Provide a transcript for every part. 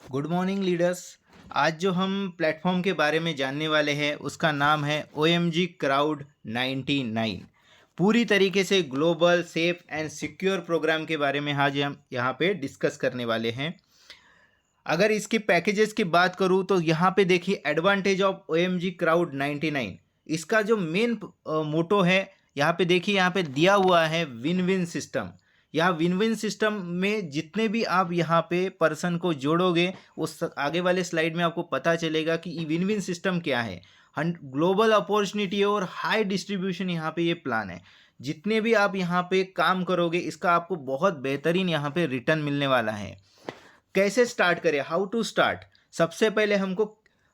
Good morning leaders. आज जो हम प्लेटफॉर्म के बारे में जानने वाले हैं उसका नाम है OMG क्राउड 99। पूरी तरीके से global safe and secure program के बारे में आज हम यहाँ पे डिस्कस करने वाले हैं। अगर इसके पैकेजेस की बात करूँ तो यहाँ पे देखिए एडवांटेज ऑफ OMG क्राउड 99। इसका जो मेन मोटो है यहाँ पे देखिए, यहाँ पे दिया हुआ है विन विन सिस्टम। यहाँ विन विन सिस्टम में जितने भी आप यहाँ पे पर्सन को जोड़ोगे उस आगे वाले स्लाइड में आपको पता चलेगा कि विन विन सिस्टम क्या है। ग्लोबल अपॉर्चुनिटी और हाई डिस्ट्रीब्यूशन यहाँ पे ये प्लान है। जितने भी आप यहाँ पे काम करोगे इसका आपको बहुत बेहतरीन यहाँ पे रिटर्न मिलने वाला है। कैसे स्टार्ट करें, हाउ टू स्टार्ट। सबसे पहले हमको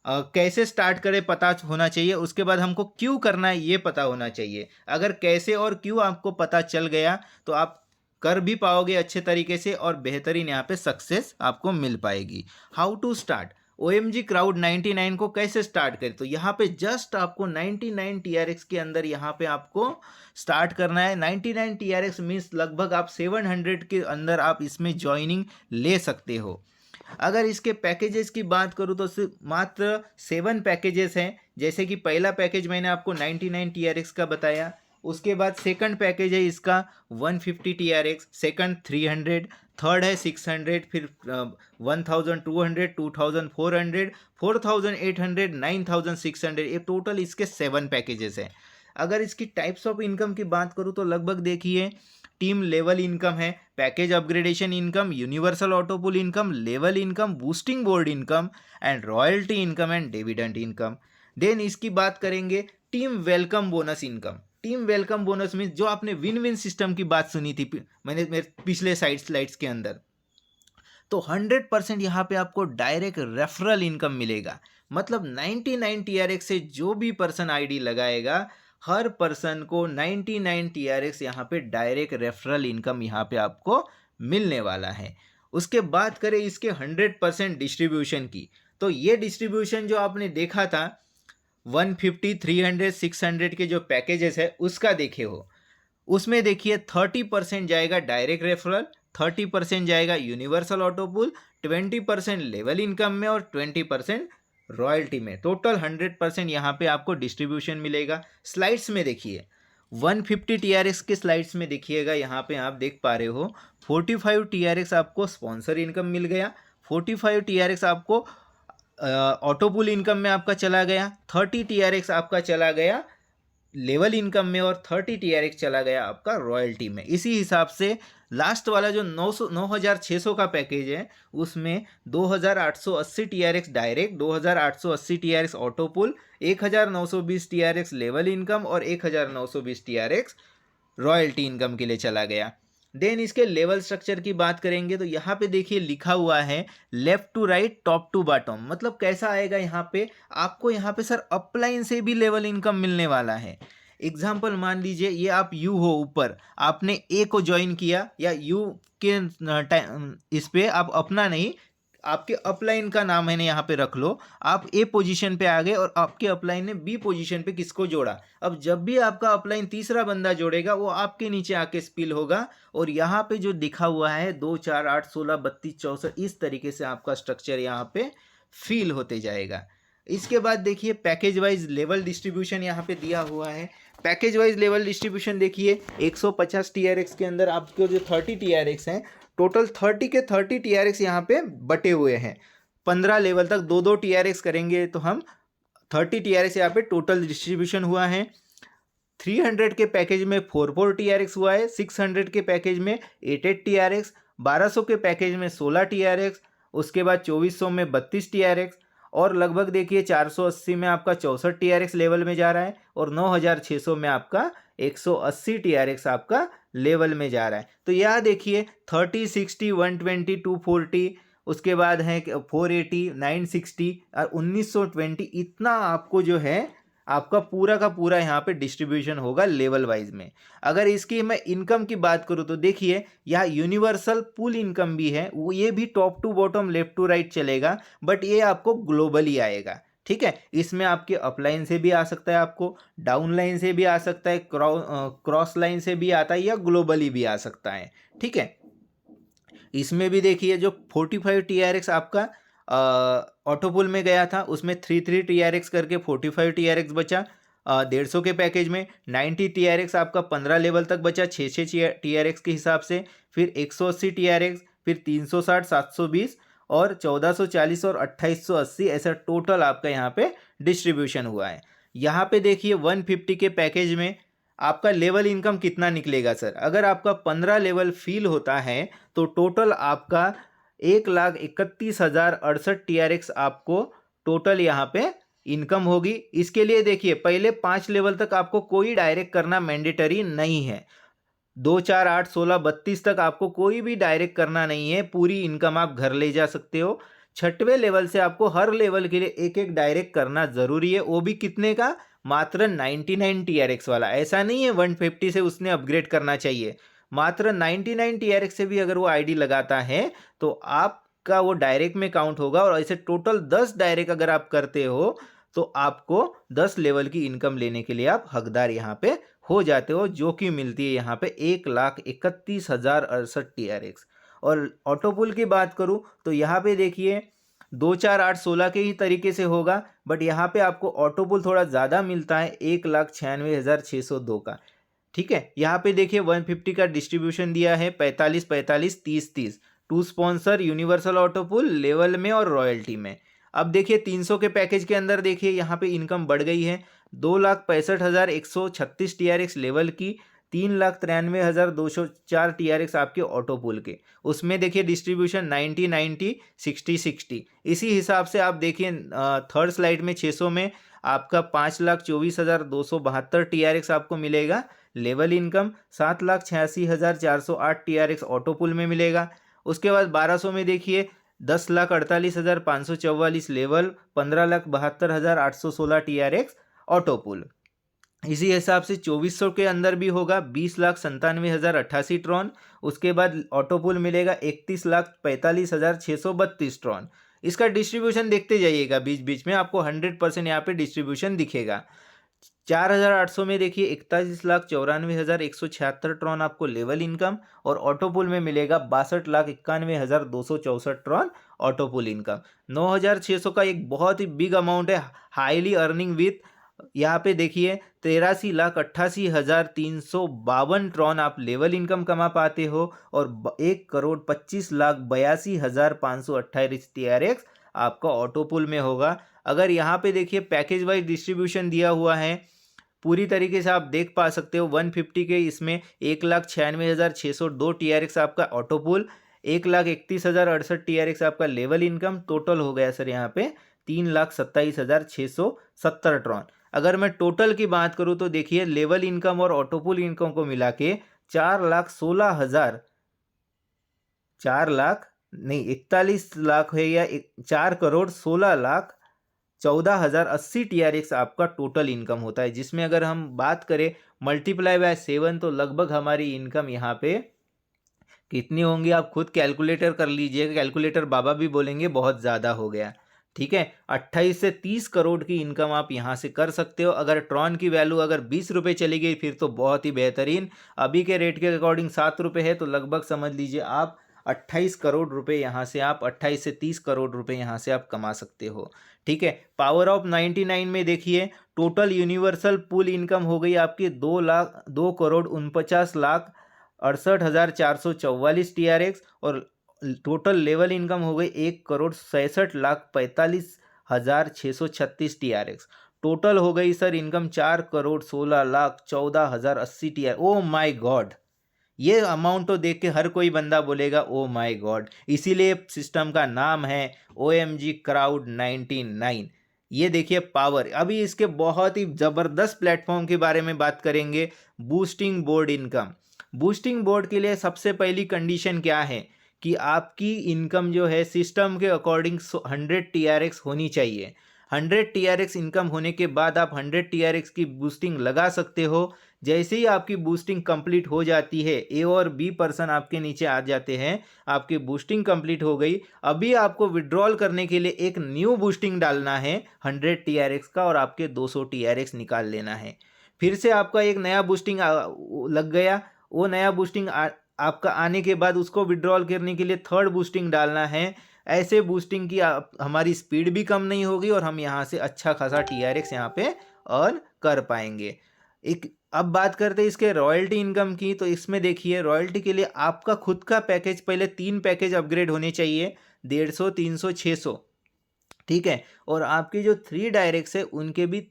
कैसे स्टार्ट करें पता होना चाहिए, उसके बाद हमको क्यों करना है ये पता होना चाहिए। अगर कैसे और क्यों आपको पता चल गया तो आप कर भी पाओगे अच्छे तरीके से और बेहतरीन यहाँ पे सक्सेस आपको मिल पाएगी। How to start OMG crowd 99 को कैसे स्टार्ट करें, तो यहाँ पे जस्ट आपको 99 TRX के अंदर यहाँ पे आपको स्टार्ट करना है। 99 TRX मीन्स लगभग आप 700 के अंदर आप इसमें ज्वाइनिंग ले सकते हो। अगर इसके पैकेजेस की बात करूँ तो सिर्फ मात्र 7 पैकेजेस हैं। जैसे कि पहला पैकेज मैंने आपको 99 TRX का बताया, उसके बाद सेकंड पैकेज है इसका 150 TRX, सेकंड 300, थर्ड है 600, फिर 1200, 2400, 4800, 9600। ये टोटल इसके 7 पैकेजेस हैं। अगर इसकी टाइप्स ऑफ इनकम की बात करूँ तो लगभग देखिए टीम लेवल इनकम है, package upgradation income, universal autopool income, level income, boosting board income and royalty income and dividend income. Then इसकी बात करेंगे team welcome bonus income. Team welcome bonus means जो आपने विन विन सिस्टम की बात सुनी थी मैंने मेरे पिछले स्लाइड्स के अंदर, तो 100% यहाँ पे आपको डायरेक्ट रेफरल इनकम मिलेगा। मतलब 99 TRX से जो भी पर्सन आईडी लगाएगा हर पर्सन को 99 TRX यहाँ पे डायरेक्ट रेफरल इनकम यहाँ पे आपको मिलने वाला है। उसके बाद करें इसके 100% डिस्ट्रीब्यूशन की, तो ये डिस्ट्रीब्यूशन जो आपने देखा था 150, 300, 600 के जो पैकेजेस है उसका देखे हो, उसमें देखिए 30% जाएगा डायरेक्ट रेफरल, 30% जाएगा यूनिवर्सल ऑटोपुल, 20% लेवल इनकम में और 20% रॉयल्टी में। टोटल 100% यहाँ पे आपको डिस्ट्रीब्यूशन मिलेगा। स्लाइड्स में देखिए 150 TRX के स्लाइड्स में देखिएगा, यहाँ पे आप देख पा रहे हो 45 TRX आपको स्पॉन्सर इनकम मिल गया, 45 TRX आपको ऑटोपुल इनकम में आपका चला गया, 30 TRX आपका चला गया लेवल इनकम में और 30 TRX चला गया आपका रॉयल्टी में। इसी हिसाब से लास्ट वाला जो 9600 का पैकेज है उसमें 2880 TRX direct, 2880 TRX ऑटोपुल, 1920 TRX level income और 1920 TRX रॉयल्टी इनकम के लिए चला गया। देन इसके लेवल स्ट्रक्चर की बात करेंगे तो यहाँ पे देखिए लिखा हुआ है left to right top to bottom. मतलब कैसा आएगा यहाँ पे, आपको यहाँ पे सर अपलाइन से भी लेवल इनकम मिलने वाला है। एग्जाम्पल मान लीजिए ये आप यू हो ऊपर, आपने ए को ज्वाइन किया या यू के इस पे आप अपना नहीं, आपके अपलाइन का नाम मैंने यहाँ पे रख लो, आप ए पोजीशन पे आ गए और आपके अपलाइन ने बी पोजीशन पे किसको जोड़ा। अब जब भी आपका अपलाइन तीसरा बंदा जोड़ेगा वो आपके नीचे आके स्पिल होगा और यहाँ पे जो दिखा हुआ है 2, 4, 8, 16, 32, 64 इस तरीके से आपका स्ट्रक्चर यहाँ पे फिल होते जाएगा। इसके बाद देखिए पैकेज वाइज लेवल डिस्ट्रीब्यूशन यहाँ पे दिया हुआ है। पैकेज वाइज लेवल डिस्ट्रीब्यूशन देखिए 150 TRX के अंदर आपके जो 30 TRX हैं, टोटल 30 के 30 TRX यहाँ पे बटे हुए हैं। 15 लेवल तक 2-2 TRX करेंगे तो हम 30 TRX यहाँ पे टोटल डिस्ट्रीब्यूशन हुआ है। 300 के पैकेज में 4-4 TRX हुआ है, 600 के पैकेज में 8-8 TRX, 1200 के पैकेज में 16 TRX, उसके बाद 2400 में 32 TRX और लगभग देखिए 480 में आपका 64 TRX लेवल में जा रहा है और 9600 में आपका 180 TRX आपका लेवल में जा रहा है। तो यहाँ देखिए 30, 60, 120, 240, उसके बाद है 480, 960 और 1920, इतना आपको जो है आपका पूरा का पूरा यहाँ पे डिस्ट्रीब्यूशन होगा लेवल वाइज में। अगर इसकी मैं इनकम की बात करूँ तो देखिए यहाँ यूनिवर्सल पूल इनकम भी है, वो ये भी top to bottom left to right चलेगा, बट ये आपको ग्लोबली आएगा। ठीक है, इसमें आपके अपलाइन से भी आ सकता है, आपको डाउन लाइन से भी आ सकता है, क्रॉस लाइन से भी आता है या ग्लोबली भी आ सकता है। ठीक है, इसमें भी देखिए जो 45 TRX आपका ऑटोपुल में गया था, उसमें 33 TRX करके 45 TRX बचा। 150 के पैकेज में 90 TRX आपका 15 लेवल तक बचा 6 TRX के हिसाब से। फिर 180 TRX, फिर 360, 720 और 1440 और 2880, ऐसा टोटल आपका यहाँ पे डिस्ट्रीब्यूशन हुआ है। यहाँ पे देखिए 150 के पैकेज में आपका लेवल इनकम कितना निकलेगा सर। अगर आपका 15 लेवल फील होता है तो टोटल आपका 1,31,068 TRX आपको टोटल यहाँ पे इनकम होगी। इसके लिए देखिए पहले 5 लेवल तक आपको कोई डायरेक्ट करना मैंडेटरी नहीं है। 2, 4, 8, 16, 32 तक आपको कोई भी डायरेक्ट करना नहीं है, पूरी इनकम आप घर ले जा सकते हो। 6वें लेवल से आपको हर लेवल के लिए एक एक डायरेक्ट करना ज़रूरी है, वो भी कितने का, मात्र 99 TRX वाला। ऐसा नहीं है 150 से उसने अपग्रेड करना चाहिए, मात्र 99 TRX से भी अगर वो आईडी लगाता है तो आपका वो डायरेक्ट में काउंट होगा। और ऐसे टोटल 10 डायरेक्ट अगर आप करते हो तो आपको 10 लेवल की इनकम लेने के लिए आप हकदार यहाँ पे हो जाते हो, जो कि मिलती है यहाँ पे 1,31,068 TRX। और ऑटोपुल की बात करूँ तो यहाँ पे देखिए 2, 4, 8, 16 के ही तरीके से होगा, बट यहाँ पे आपको ऑटोपुल थोड़ा ज़्यादा मिलता है 1,96,602 का। ठीक है, यहाँ पे देखिए 150 का डिस्ट्रीब्यूशन दिया है 45, 45, 30, 30, 2 स्पॉन्सर यूनिवर्सल ऑटोपुल लेवल में और रॉयल्टी में। अब देखिए 300 के पैकेज के अंदर देखिए यहाँ पे इनकम बढ़ गई है 2,65,136 TRX लेवल की, 3,93,204 TRX आपके ऑटोपुल के। उसमें देखिए डिस्ट्रीब्यूशन 90, 90, 60, 60। इसी हिसाब से आप देखिए थर्ड स्लाइड में 600 में आपका 5,24,272 TRX आपको मिलेगा लेवल इनकम। 7,86,408 TRX ऑटोपुल में मिलेगा। उसके बाद 1200 में देखिए 10,48,544 लेवल, 15,72,816 TRX ऑटोपुल। इसी हिसाब से 2400 के अंदर भी होगा 20,97,088 ट्रॉन। उसके बाद ऑटोपुल मिलेगा 31,45,632 ट्रॉन। इसका डिस्ट्रीब्यूशन देखते जाइएगा, बीच बीच में आपको 100% यहाँ पे डिस्ट्रीब्यूशन दिखेगा। 4,800 में देखिए 41,94,176 ट्रॉन आपको लेवल इनकम, और ऑटोपुल में मिलेगा 62,91,264 ट्रॉन ऑटोपुल इनकम। 9,600 का एक बहुत ही बिग अमाउंट है, हाईली अर्निंग विथ। यहाँ पे देखिए 83,88,352 ट्रॉन आप लेवल इनकम कमा पाते हो, और 1,25,82,528 TRX आपका ऑटोपुल में होगा। अगर यहाँ पे देखिए पैकेज वाइज डिस्ट्रीब्यूशन दिया हुआ है, पूरी तरीके से आप देख पा सकते हो 150 के इसमें 1,96,602 TRX आपका ऑटोपुल, 1,31,068 TRX आपका लेवल इनकम, टोटल हो गया सर यहाँ पे 3,27,670 ट्रॉन। अगर मैं टोटल की बात करूँ तो देखिए लेवल इनकम और ऑटोपुल इनकम को मिला के 4,16,000, 41 लाख है, या 4,16,14,080 TRX आपका टोटल इनकम होता है, जिसमें अगर हम बात करें मल्टीप्लाई बाय 7 तो लगभग हमारी इनकम यहाँ पे कितनी होंगी आप खुद कैलकुलेटर कर लीजिएगा। कैलकुलेटर बाबा भी बोलेंगे बहुत ज़्यादा हो गया। ठीक है, 28 से 30 करोड़ की इनकम आप यहाँ से कर सकते हो। अगर ट्रॉन की वैल्यू अगर 20 रुपये चली गई फिर तो बहुत ही बेहतरीन। अभी के रेट के अकॉर्डिंग 7 रुपये है, तो लगभग समझ लीजिए आप 28 करोड़ रुपए यहाँ से आप 28 से 30 करोड़ रुपए यहाँ से आप कमा सकते हो। ठीक है, पावर ऑफ 99 में देखिए टोटल यूनिवर्सल पूल इनकम हो गई आपकी 2,49,68,444 TRX, और टोटल लेवल इनकम हो गई 1,66,45,636 TRX। टोटल हो गई sir income 4,16,14,080 TRX। Oh my God, ये अमाउंट तो देख के हर कोई बंदा बोलेगा ओ माय गॉड। इसीलिए सिस्टम का नाम है OMG क्राउड 99। ये देखिए पावर। अभी इसके बहुत ही ज़बरदस्त प्लेटफॉर्म के बारे में बात करेंगे, boosting board income. Boosting board के लिए सबसे पहली कंडीशन क्या है कि आपकी इनकम जो है सिस्टम के अकॉर्डिंग 100 TRX होनी चाहिए। 100 TRX इनकम होने के बाद आप 100 TRX की बूस्टिंग लगा सकते हो। जैसे ही आपकी बूस्टिंग कंप्लीट हो जाती है, ए और बी पर्सन आपके नीचे आ जाते हैं, आपकी बूस्टिंग कंप्लीट हो गई, अभी आपको विड्रॉल करने के लिए एक न्यू बूस्टिंग डालना है 100 TRX का, और आपके 200 TRX निकाल लेना है। फिर से आपका एक नया बूस्टिंग लग गया, वो नया बूस्टिंग आपका आने के बाद उसको विड्रॉल करने के लिए थर्ड बूस्टिंग डालना है ऐसे बूस्टिंग की हमारी स्पीड भी कम नहीं होगी और हम यहाँ से अच्छा खासा TRX यहाँ पे अर्न कर पाएंगे। एक अब बात करते हैं इसके रॉयल्टी इनकम की। तो इसमें देखिए रॉयल्टी के लिए आपका खुद का पैकेज, पहले 3 पैकेज अपग्रेड होने चाहिए, 150, 300, 600, ठीक है। और आपके जो 3 डायरेक्ट्स है उनके भी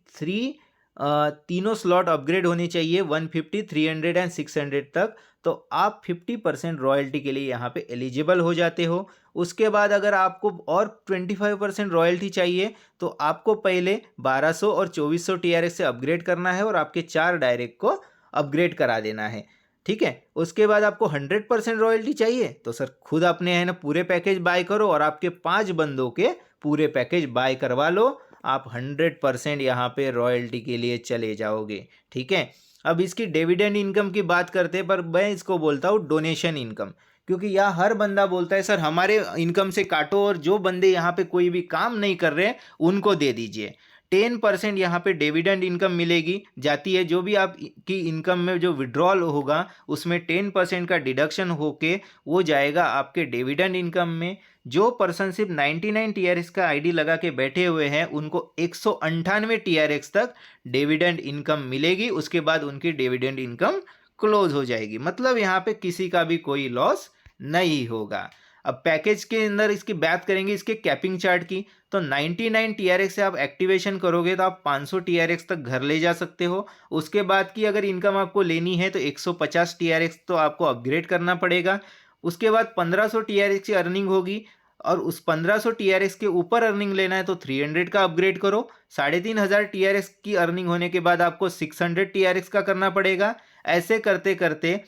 तीनों स्लॉट अपग्रेड होने चाहिए 150, 300 एंड 600 तक। तो आप 50% रॉयल्टी के लिए यहाँ पे एलिजिबल हो जाते हो। उसके बाद अगर आपको और 25% रॉयल्टी चाहिए तो आपको पहले 1200 और 2400 TRX से अपग्रेड करना है और आपके 4 डायरेक्ट को अपग्रेड करा देना है, ठीक है। उसके बाद आपको 100% रॉयल्टी चाहिए तो सर खुद अपने है ना पूरे पैकेज बाय करो और आपके 5 बंदों के पूरे पैकेज बाय करवा लो, आप 100% यहाँ पे रॉयल्टी के लिए चले जाओगे, ठीक है। अब इसकी डिविडेंड इनकम की बात करते हैं, पर मैं इसको बोलता हूँ डोनेशन इनकम, क्योंकि यहाँ हर बंदा बोलता है सर हमारे इनकम से काटो और जो बंदे यहाँ पे कोई भी काम नहीं कर रहे उनको दे दीजिए। 10% यहाँ पे डिविडेंड इनकम मिलेगी जाती है। जो भी आप की इनकम में जो विड्रॉल होगा उसमें 10% का डिडक्शन होके वो जाएगा आपके डिविडेंड इनकम में। जो पर्सन सिर्फ 99 TRX का आईडी लगा के बैठे हुए हैं उनको 198 TRX तक डिविडेंड इनकम मिलेगी। उसके बाद उनकी डिविडेंड इनकम क्लोज हो जाएगी, मतलब यहाँ पे किसी का भी कोई लॉस नहीं होगा। अब पैकेज के अंदर इसकी बात करेंगे इसके कैपिंग चार्ट की। तो 99 TRX से आप एक्टिवेशन करोगे तो आप 500 TRX तक घर ले जा सकते हो। उसके बाद की अगर इनकम आपको लेनी है तो 150 TRX तो आपको अपग्रेड करना पड़ेगा। उसके बाद 1500 TRX की अर्निंग होगी और उस 1500 TRX के ऊपर अर्निंग लेना है तो 300 का अपग्रेड करो। 3500 TRX की अर्निंग होने के बाद आपको 600 TRX का करना पड़ेगा। ऐसे करते करते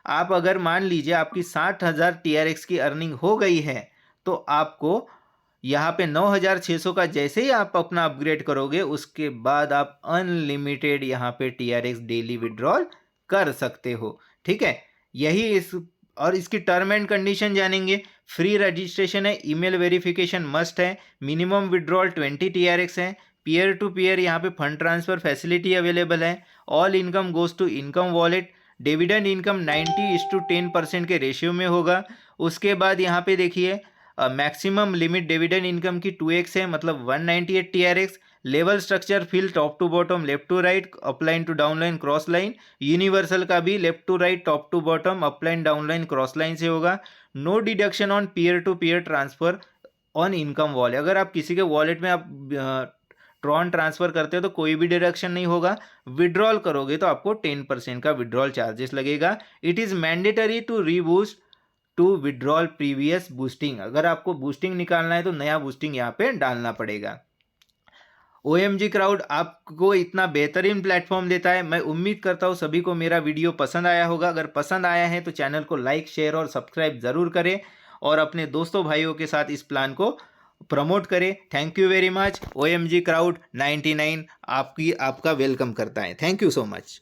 आप अगर मान लीजिए आपकी 60,000 TRX की अर्निंग हो गई है तो आपको यहाँ पे 9,600 का जैसे ही आप अपना अपग्रेड करोगे उसके बाद आप अनलिमिटेड यहाँ पे TRX डेली विड्रॉल कर सकते हो, ठीक है। यही इस और इसकी टर्म एंड कंडीशन जानेंगे। फ्री रजिस्ट्रेशन है, ईमेल वेरिफिकेशन मस्ट है, मिनिमम विड्रॉल 20 TRX है, पीयर टू पीयर यहाँ पे फंड ट्रांसफर फैसिलिटी अवेलेबल है, all income goes to income wallet, dividend income 90:10% के रेशियो में होगा। उसके बाद यहाँ पे देखिए मैक्सिमम लिमिट डिविडेंड इनकम की 2x है, मतलब 198 TRX। Level structure fill top to bottom left to right upline to downline cross line. Universal का भी left to right top to bottom upline downline cross line से होगा। No deduction on peer to peer transfer on income wallet. अगर आप किसी के wallet में आप ट्रॉन ट्रांसफर करते हो तो कोई भी डिडक्शन नहीं होगा। विड्रॉल करोगे तो आपको 10% का विड्रॉल चार्जेस लगेगा। It is mandatory to reboost to withdrawal previous boosting. अगर आपको बूस्टिंग निकालना है तो नया बूस्टिंग यहाँ पे डालना पड़ेगा। OMG क्राउड आपको इतना बेहतरीन प्लेटफॉर्म देता है। मैं उम्मीद करता हूँ सभी को मेरा वीडियो पसंद आया होगा। अगर पसंद आया है तो चैनल को लाइक शेयर और सब्सक्राइब ज़रूर करें और अपने दोस्तों भाइयों के साथ इस प्लान को प्रमोट करें। Thank you very much. OMG crowd 99 आपका वेलकम करता है। Thank you so much.